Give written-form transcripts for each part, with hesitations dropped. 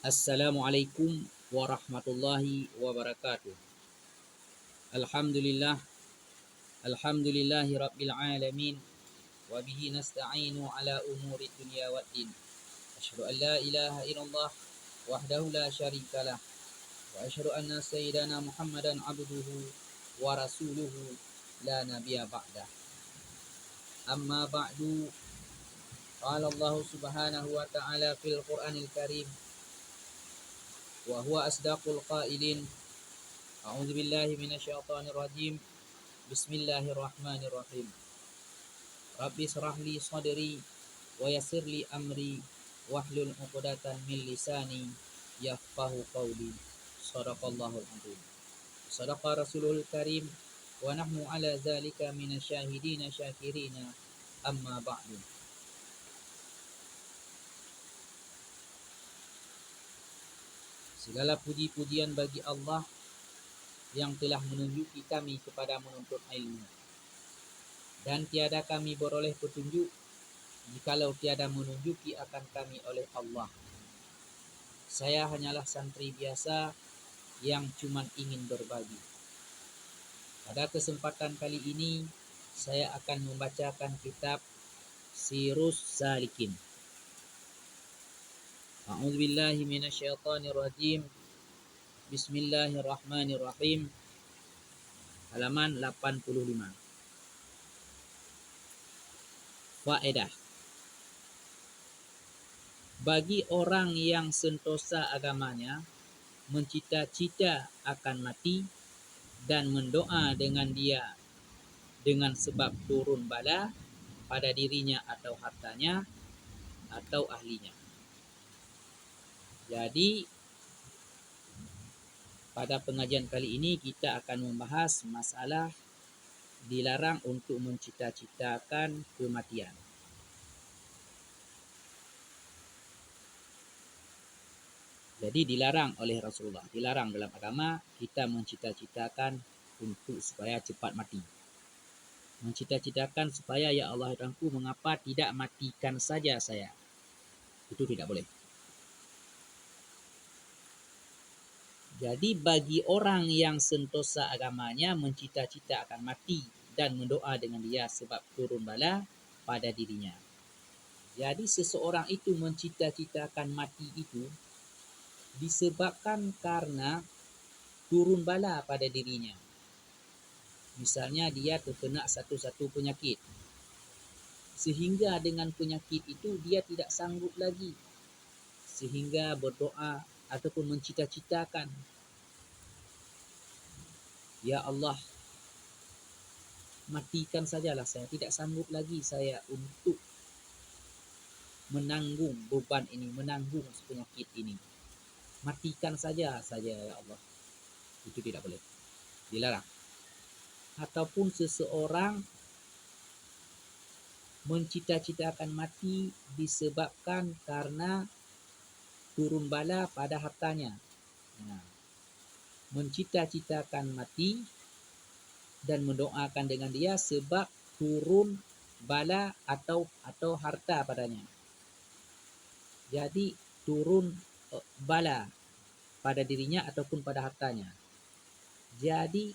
Assalamualaikum warahmatullahi wabarakatuh. Alhamdulillah, alhamdulillahi rabbil alamin, wa bihi nasta'inu ala umuri dunya waddin. Asyhadu an la ilaha illallah wahdahu la syarikalah wa asyhadu anna sayyidana Muhammadan abduhu wa rasuluhu la nabiyya ba'dah. Amma ba'du, qala Allah subhanahu wa ta'ala fil Qur'anil Karim wa huwa asdaqul qailin. A'udzu billahi minasyaitonir rajim. Bismillahirrahmanirrahim. Rabbi shrah li sadri wa yassir li amri wahlul 'uqdatam min lisani yafqahu qawli. Shadaqallahul azim. Shadaqa rasulul karim wa nahnu ala zalika minasyahidina syakirina. Amma ba'du. Segala puji-pujian bagi Allah yang telah menunjuki kami kepada menuntut ilmu, dan tiada kami beroleh petunjuk jikalau tiada menunjuki akan kami oleh Allah. Saya hanyalah santri biasa yang cuma ingin berbagi. Pada kesempatan kali ini saya akan membacakan kitab Sirus Salikin. A'udzubillahi minasyaitonirrajim. Bismillahirrahmanirrahim. Halaman 85. Faedah. Bagi orang yang sentosa agamanya, mencita-cita akan mati dan mendoa dengan dia dengan sebab turun bala pada dirinya atau hartanya atau ahlinya. Jadi pada pengajian kali ini kita akan membahas masalah dilarang untuk mencita-citakan kematian. Jadi dilarang oleh Rasulullah, dilarang dalam agama kita mencita-citakan untuk supaya cepat mati. Mencita-citakan supaya ya Allah Tuhanku, mengapa tidak matikan saja saya? Itu tidak boleh. Jadi bagi orang yang sentosa agamanya, mencita-cita akan mati dan mendoa dengan dia sebab turun bala pada dirinya. Jadi seseorang itu mencita-citakan mati itu disebabkan karena turun bala pada dirinya. Misalnya dia terkena satu penyakit, sehingga dengan penyakit itu dia tidak sanggup lagi, sehingga berdoa ataupun mencita-citakan, ya Allah, matikan sajalah saya, tidak sanggup lagi saya untuk menanggung beban ini, menanggung penyakit ini. Matikan saja ya Allah. Itu tidak boleh, dilarang. Ataupun seseorang mencita-citakan mati disebabkan karena turun bala pada hartanya. Mencita-citakan mati dan mendoakan dengan dia sebab turun bala atau harta padanya. Jadi turun bala pada dirinya ataupun pada hartanya. Jadi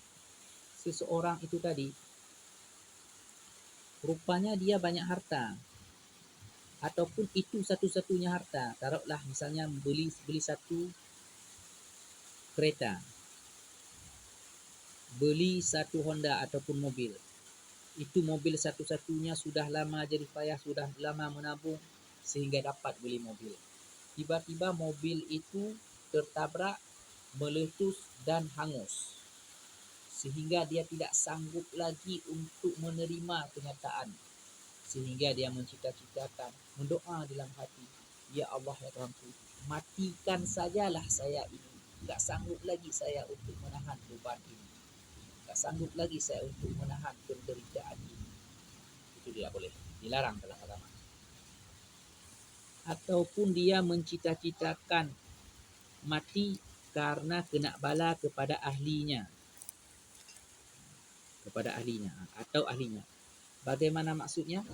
seseorang itu tadi rupanya dia banyak harta, ataupun itu satu-satunya harta. Taruhlah misalnya beli satu kereta, beli satu Honda ataupun mobil. Itu mobil satu-satunya, sudah lama jerih payah, sudah lama menabung sehingga dapat beli mobil. Tiba-tiba mobil itu tertabrak, meletus dan hangus, sehingga dia tidak sanggup lagi untuk menerima kenyataan, sehingga dia mencita-citakan, mendoa dalam hati, ya Allah ya Tuhanku, matikan sajalah saya ini, tak sanggup lagi saya untuk menahan beban ini, tak sanggup lagi saya untuk menahan penderitaan ini. Itu tidak boleh, dilarang dalam agama. Ataupun dia mencita-citakan mati karena kena bala kepada ahlinya atau ahlinya. Bagaimana maksudnya?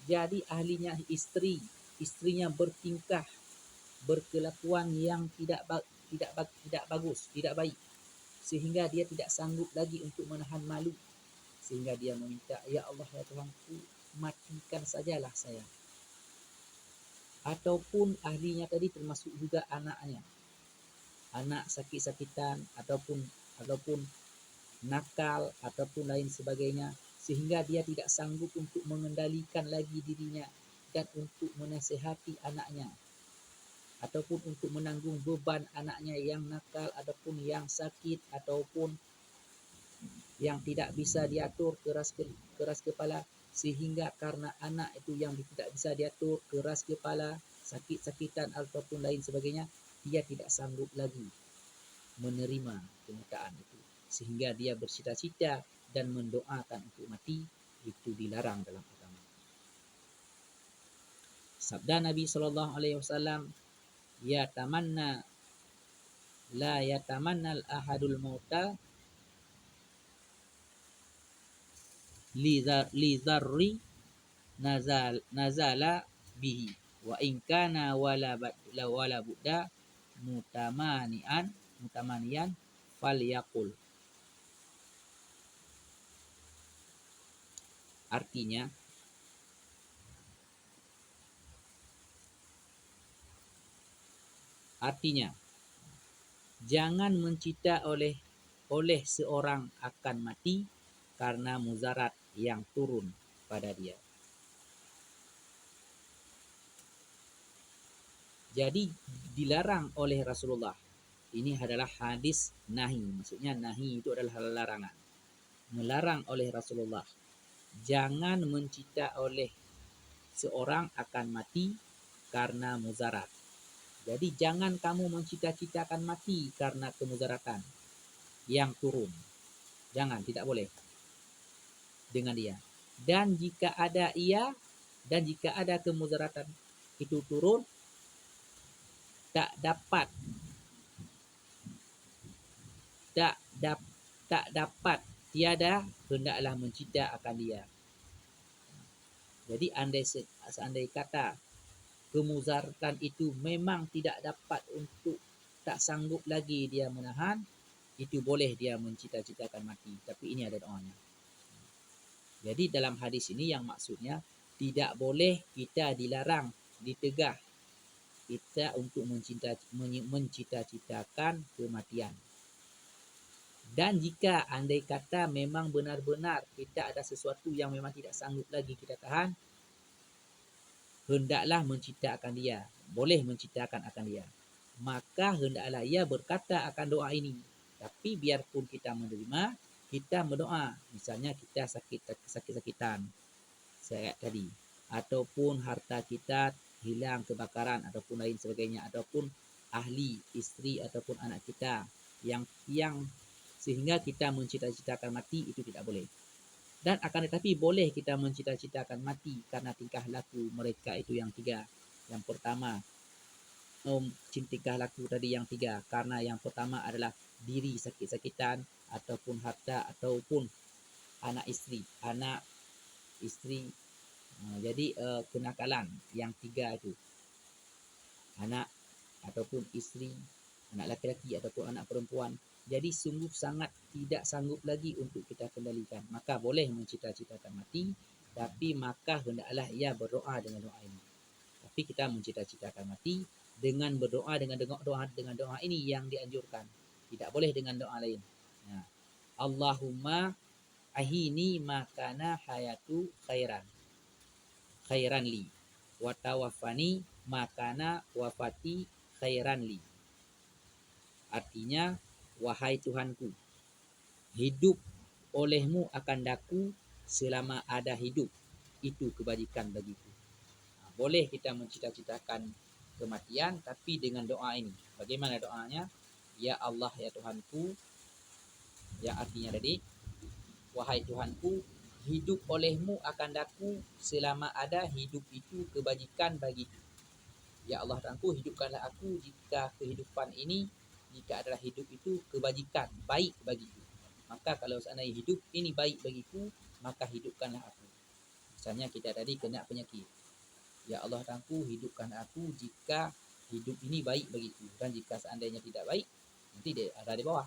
Jadi ahlinya istrinya bertingkah berkelakuan yang tidak bagus, tidak baik, sehingga dia tidak sanggup lagi untuk menahan malu, sehingga dia meminta, ya Allah ya Tuhanku, matikan sajalah saya. Ataupun ahlinya tadi termasuk juga anaknya, anak sakit-sakitan ataupun nakal ataupun lain sebagainya, sehingga dia tidak sanggup untuk mengendalikan lagi dirinya dan untuk menasihati anaknya ataupun untuk menanggung beban anaknya yang nakal ataupun yang sakit ataupun yang tidak bisa diatur, keras kepala, sehingga karena anak itu yang tidak bisa diatur, keras kepala, sakit-sakitan ataupun lain sebagainya, dia tidak sanggup lagi menerima kenyataan itu, sehingga dia bercita-cita dan mendoakan untuk mati. Itu dilarang dalam agama. Sabda Nabi SAW, ya tamanna la yatamannal ahadul mauta li zarri nazala bihi wa in kana wala budda mutamanian falyaqul. Artinya jangan mencita oleh seorang akan mati karena mudarat yang turun pada dia. Jadi dilarang oleh Rasulullah. Ini adalah hadis nahi. Maksudnya nahi itu adalah larangan. Melarang oleh Rasulullah. Jangan mencita oleh seorang akan mati karena mudarat. Jadi jangan kamu mencita-citakan mati karena kemudaratan yang turun. Jangan, tidak boleh dengan dia. Dan jika ada kemudaratan itu turun, tak dapat tiada, hendaklah mencita akan dia. Jadi seandai kata kemudaratan itu memang tidak dapat, untuk tak sanggup lagi dia menahan, itu boleh dia mencita-citakan mati, tapi ini ada doanya. Jadi dalam hadis ini yang maksudnya tidak boleh kita dilarang, ditegah kita untuk mencita-citakan kematian. Dan jika andai kata memang benar-benar kita ada sesuatu yang memang tidak sanggup lagi kita tahan, hendaklah menciptakan dia, boleh menciptakan akan dia. Maka hendaklah ia berkata akan doa ini. Tapi biarpun kita menerima, kita berdoa. Misalnya kita sakit-sakitan, saya tadi, ataupun harta kita hilang kebakaran ataupun lain sebagainya, ataupun ahli, istri ataupun anak kita yang sehingga kita mencita-citakan mati, itu tidak boleh. Dan akan tetapi boleh kita mencita-citakan mati karena tingkah laku mereka itu yang tiga. Yang pertama, tingkah laku tadi yang tiga. Karena yang pertama adalah diri sakit-sakitan, ataupun harta, ataupun anak istri. Jadi kenakalan yang tiga itu, anak ataupun istri, anak laki-laki ataupun anak perempuan. Jadi sungguh sangat tidak sanggup lagi untuk kita kendalikan. Maka boleh mencita-citakan mati, tapi maka hendaklah ia berdoa dengan doa ini. Tapi kita mencita-citakan mati dengan berdoa dengan doa ini yang dianjurkan. Tidak boleh dengan doa lain. Nah, Allahumma ahini makana hayatu khairan li wa tawaffani makana wafati khairan li. Artinya, wahai Tuhanku, hidup olehmu akan daku selama ada hidup, itu kebajikan bagiku. Boleh kita mencita-citakan kematian, tapi dengan doa ini. Bagaimana doanya? Ya Allah ya Tuhanku, yang artinya tadi, wahai Tuhanku, hidup olehmu akan daku selama ada hidup, itu kebajikan bagiku. Ya Allah Tuhanku, hidupkanlah aku jika kehidupan ini, jika adalah hidup itu kebajikan, baik bagiku. Maka kalau seandainya hidup ini baik bagiku, maka hidupkanlah aku. Misalnya kita tadi kena penyakit. Ya Allah Tuhanku, hidupkan aku jika hidup ini baik bagiku, dan jika seandainya tidak baik, nanti dia ada di bawah.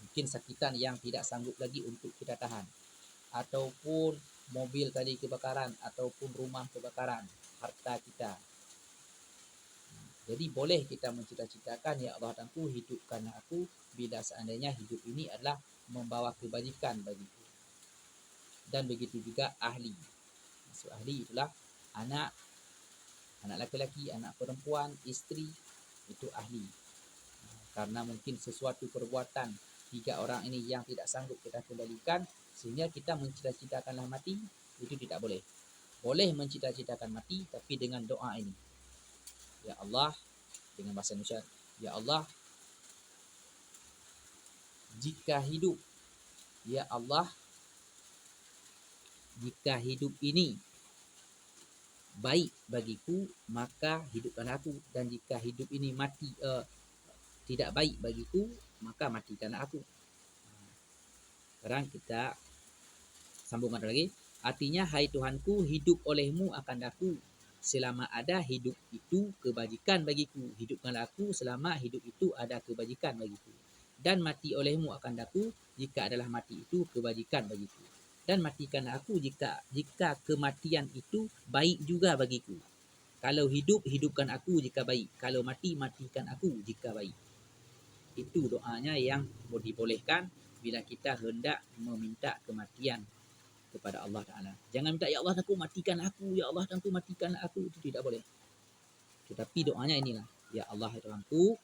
Mungkin sakitan yang tidak sanggup lagi untuk kita tahan, ataupun mobil tadi kebakaran, ataupun rumah kebakaran, harta kita. Jadi boleh kita mencita-citakan, ya Allah Tuhanku, hidupkanlah aku bila seandainya hidup ini adalah membawa kebajikan bagiku. Dan begitu juga ahli. Maksud ahli itulah anak laki-laki, anak perempuan, isteri, itu ahli. Karena mungkin sesuatu perbuatan 3 orang ini yang tidak sanggup kita kendalikan, sehingga kita mencita-citakanlah mati, itu tidak boleh. Boleh mencita-citakan mati, tapi dengan doa ini. Ya Allah, dengan bahasa Indonesia, ya Allah, jika hidup, ya Allah, jika hidup ini baik bagiku, maka hidupkan aku, dan jika hidup ini tidak baik bagiku, maka matikan aku. Sekarang kita sambungkan lagi. Artinya, hai Tuhanku, hidup olehmu akan daku selama ada hidup itu kebajikan bagiku. Hidupkanlah aku selama hidup itu ada kebajikan bagiku. Dan mati olehmu akan daku jika adalah mati itu kebajikan bagiku. Dan matikanlah aku jika kematian itu baik juga bagiku. Kalau hidup, hidupkan aku jika baik. Kalau mati, matikan aku jika baik. Itu doanya yang dibolehkan bila kita hendak meminta kematian kepada Allah Ta'ala. Jangan minta, ya Allah aku matikan aku, ya Allah aku matikan aku. Itu tidak boleh. Tetapi doanya inilah, ya Allah Tuhanku,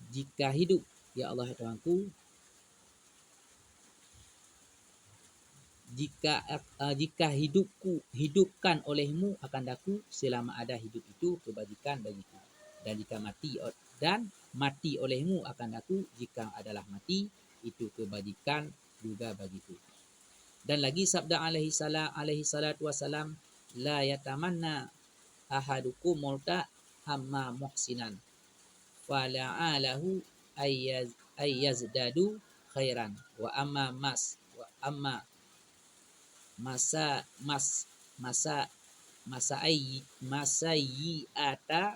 jika hidup, ya Allah Tuhanku, jika hidupkan olehmu akan daku selama ada hidup itu kebajikan bagiku. Dan mati olehmu akan daku jika adalah mati itu kebajikan juga bagiku. Dan lagi sabda alaihi salatu wasalam, la yatamanna ahadukum mauta amma muhsinan fala'alahu ayyazdadu khairan wa amma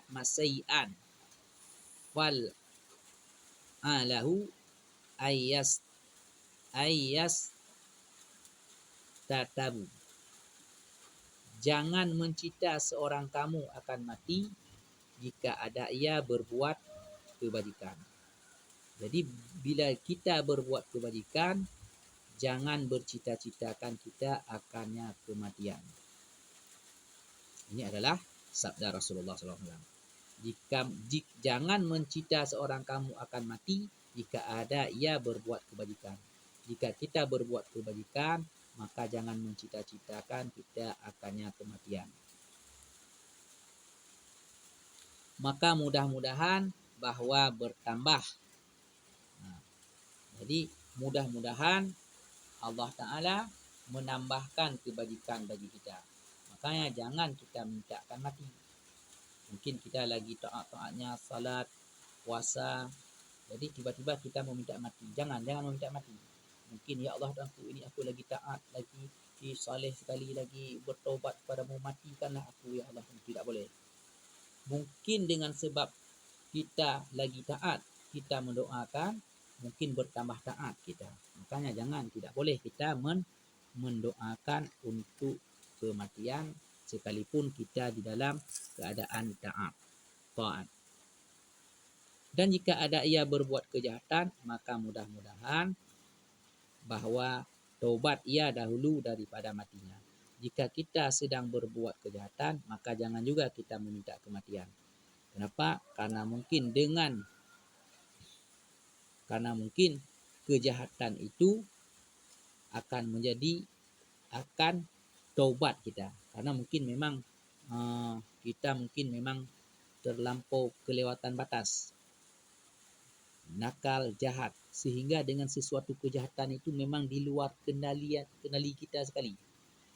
masai'an fal alahu ayyas tatabu. Jangan mencita seorang kamu akan mati jika ada ia berbuat kebajikan. Jadi bila kita berbuat kebajikan, jangan bercita-citakan kita akannya kematian. Ini adalah sabda Rasulullah SAW. Jangan mencita seorang kamu akan mati jika ada ia berbuat kebajikan. Jika kita berbuat kebajikan, maka jangan mencita-citakan kita akannya kematian. Maka mudah-mudahan bahwa bertambah. Jadi mudah-mudahan Allah Ta'ala menambahkan kebajikan bagi kita. Makanya jangan kita mintakan mati. Mungkin kita lagi taat-taatnya salat, puasa, jadi tiba-tiba kita mau minta mati. Jangan meminta mati. Mungkin, ya Allah Tuhanku, ini aku lagi taat, lagi saleh sekali, lagi bertobat kepadamu, matikanlah aku, ya Allah. Tidak boleh. Mungkin dengan sebab kita lagi taat, kita mendoakan, mungkin bertambah taat kita. Makanya tidak boleh kita mendoakan untuk kematian sekalipun kita di dalam keadaan taat. Dan jika ada ia berbuat kejahatan, maka mudah-mudahan bahwa taubat ia dahulu daripada matinya. Jika kita sedang berbuat kejahatan, maka jangan juga kita meminta kematian. Kenapa? Karena mungkin kejahatan itu akan taubat kita. Karena mungkin memang kita memang terlampau kelewatan batas, nakal, jahat, sehingga dengan sesuatu kejahatan itu memang di luar kendali kita sekali,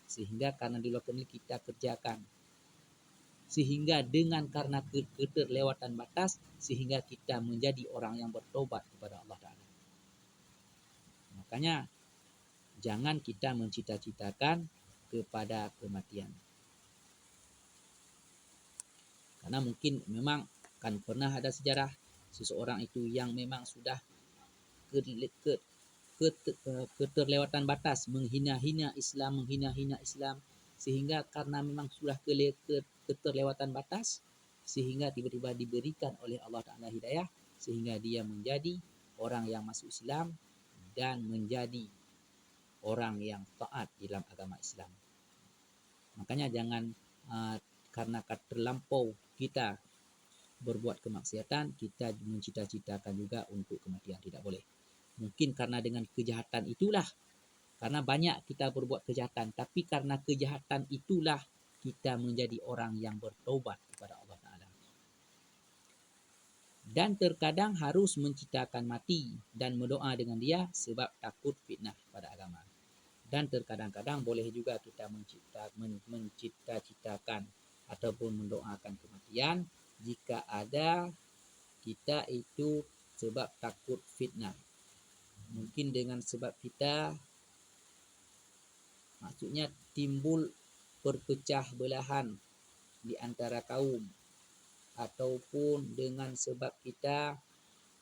sehingga karena di luar kendali kita kerjakan, sehingga karena keterlewatan batas, sehingga kita menjadi orang yang bertobat kepada Allah Ta'ala. Makanya jangan kita mencita-citakan kepada kematian. Karena mungkin memang kan pernah ada sejarah seseorang itu yang memang sudah ke, ke, keterlewatan batas, menghina-hina Islam, menghina-hina Islam, sehingga karena memang sudah keterlewatan batas, sehingga tiba-tiba diberikan oleh Allah Ta'ala hidayah, sehingga dia menjadi orang yang masuk Islam dan menjadi orang yang taat dalam agama Islam. Makanya jangan karena terlampau kita berbuat kemaksiatan, kita mencita-citakan juga untuk kematian. Tidak boleh. Mungkin karena dengan kejahatan itulah, karena banyak kita berbuat kejahatan, tapi karena kejahatan itulah kita menjadi orang yang bertaubat kepada Allah Ta'ala. Dan terkadang harus menciptakan mati dan berdoa dengan dia sebab takut fitnah pada agama. Dan terkadang-kadang boleh juga kita mencipta-citakan ataupun mendoakan kematian jika ada kita itu sebab takut fitnah. Mungkin dengan sebab kita, maksudnya timbul perpecah belahan di antara kaum, ataupun dengan sebab kita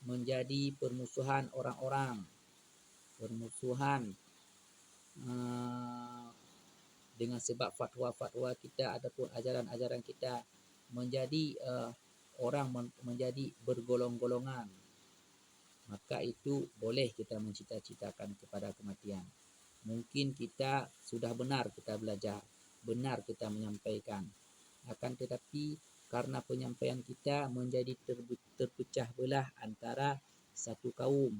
menjadi permusuhan orang-orang, permusuhan dengan sebab fatwa-fatwa kita ataupun ajaran-ajaran kita menjadi orang menjadi bergolong-golongan, maka itu boleh kita mencita-citakan kepada kematian. Mungkin kita sudah benar kita belajar, benar kita menyampaikan, akan tetapi karena penyampaian kita menjadi terpecah belah antara satu kaum,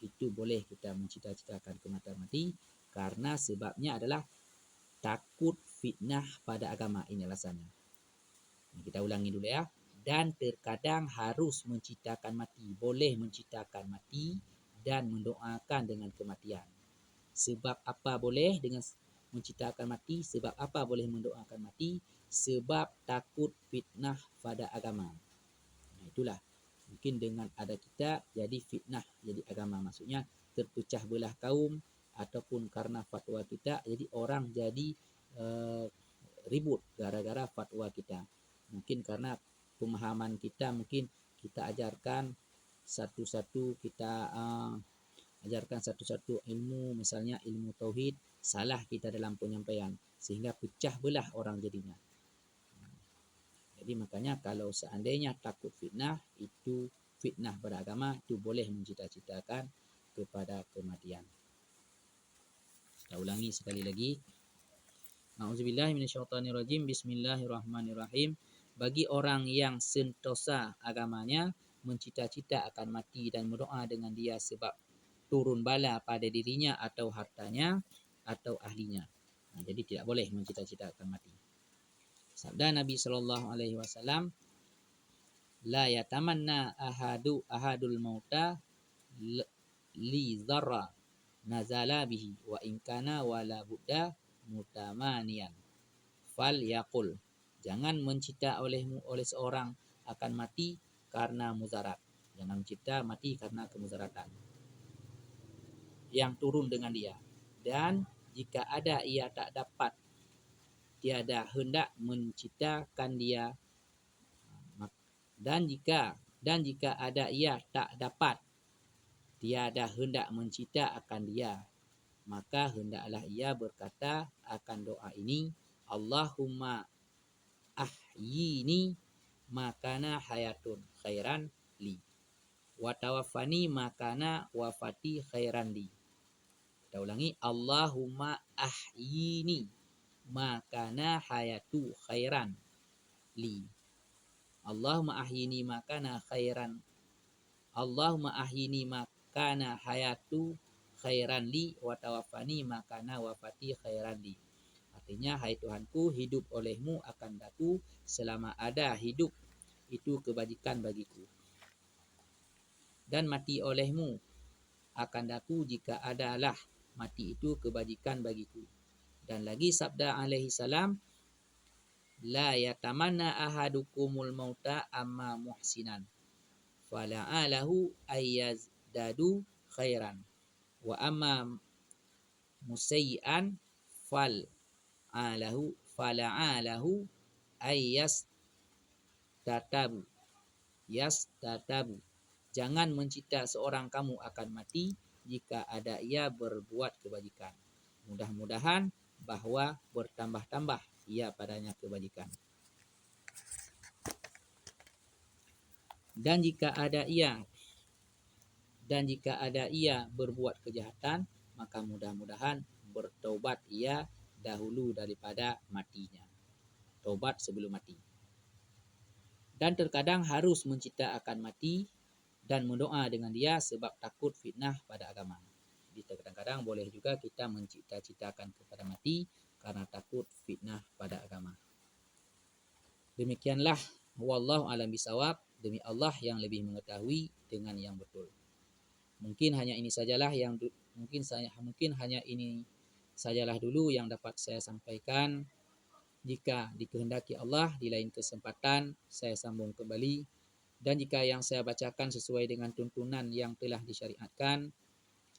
itu boleh kita mencita-citakan kematian mati, karena sebabnya adalah takut fitnah pada agama. Ini alasannya. Kita ulangi dulu ya. Dan terkadang harus menciptakan mati, boleh menciptakan mati dan mendoakan dengan kematian. Sebab apa boleh dengan menciptakan mati? Sebab apa boleh mendoakan mati? Sebab takut fitnah pada agama. Nah, itulah. Mungkin dengan ada kita jadi fitnah, jadi agama. Maksudnya terpecah belah kaum, ataupun karena fatwa kita jadi orang jadi ribut gara-gara fatwa kita. Mungkin karena pemahaman kita, mungkin kita ajarkan satu-satu, kita ajarkan satu-satu ilmu, misalnya ilmu tauhid, salah kita dalam penyampaian sehingga pecah belah orang jadinya. Jadi makanya kalau seandainya takut fitnah, itu fitnah beragama, itu boleh mencita-citakan kepada kematian. Kita ulangi sekali lagi. A'udzubillahi minasyaitonirrajim. Bismillahirrahmanirrahim. Bagi orang yang sentosa agamanya, mencita-cita akan mati dan berdoa dengan dia sebab turun bala pada dirinya atau hartanya atau ahlinya. Nah, jadi tidak boleh mencita-cita akan mati. Sabda Nabi SAW, la yatamanna ahadul mauta li dharra nazala bihi wa inkana wala buddha mutamanian fal yaqul. Jangan mencipta oleh seorang akan mati karena mudarat. Jangan mencipta mati karena kemudaratan yang turun dengan dia. Dan jika ada ia tak dapat, tiada hendak menciptakan dia. Dan jika ada ia tak dapat, tiada hendak mencipta akan dia, maka hendaklah ia berkata akan doa ini, Allahumma ahyini makana hayatun khairan li, wa tawaffani makana wafati khairan li. Kita ulangi, Allahumma ahyini makana hayatu khairan li. Allahumma ahyini makana khairan. Allahumma ahyini makana hayatu khairan li wa tawaffani makana wafati khairan li. Artinya, hai Tuhanku, hidup olehmu akan daku selama ada hidup itu kebajikan bagiku, dan mati olehmu akan daku jika adalah mati itu kebajikan bagiku. Dan lagi sabda alaihi salam, la yatamanna ahadukumul mauta amma muhsinan fala'alahu ayyazdadu khairan wa amma musayyi'an fala'alahu tatabu. Yastatabu. Jangan mencita seorang kamu akan mati jika ada ia berbuat kebajikan. Mudah-mudahan bahwa bertambah-tambah ia padanya kebajikan. Dan jika ada ia berbuat kejahatan, maka mudah-mudahan bertaubat ia dahulu daripada matinya. Taubat sebelum mati. Dan terkadang harus mencita akan mati dan mendoa dengan dia sebab takut fitnah pada agama. Jadi kadang-kadang boleh juga kita mencita-citakan kepada mati karena takut fitnah pada agama. Demikianlah, wallahu alam bisawab, demi Allah yang lebih mengetahui dengan yang betul. Mungkin hanya ini sajalah dulu yang dapat saya sampaikan. Jika dikehendaki Allah di lain kesempatan saya sambung kembali, dan jika yang saya bacakan sesuai dengan tuntunan yang telah disyariatkan,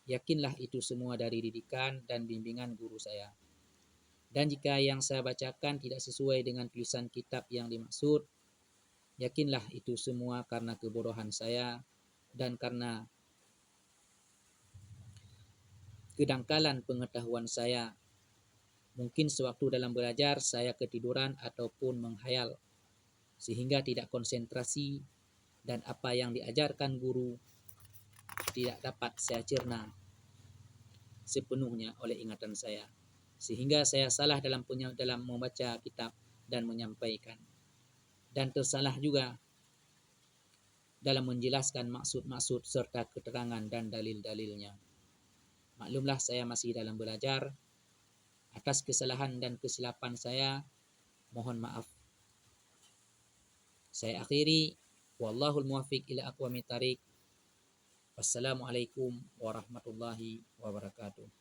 yakinlah itu semua dari didikan dan bimbingan guru saya. Dan jika yang saya bacakan tidak sesuai dengan tulisan kitab yang dimaksud, yakinlah itu semua karena kebodohan saya dan karena kedangkalan pengetahuan saya. Mungkin sewaktu dalam belajar saya ketiduran ataupun menghayal sehingga tidak konsentrasi, dan apa yang diajarkan guru tidak dapat saya cerna sepenuhnya oleh ingatan saya, sehingga saya salah dalam membaca kitab dan menyampaikan, dan tersalah juga dalam menjelaskan maksud-maksud serta keterangan dan dalil-dalilnya. Maklumlah saya masih dalam belajar. Atas kesalahan dan kesilapan saya mohon maaf. Saya akhiri, wallahul muwaffiq ila aqwamit thariq. Wassalamualaikum warahmatullahi wabarakatuh.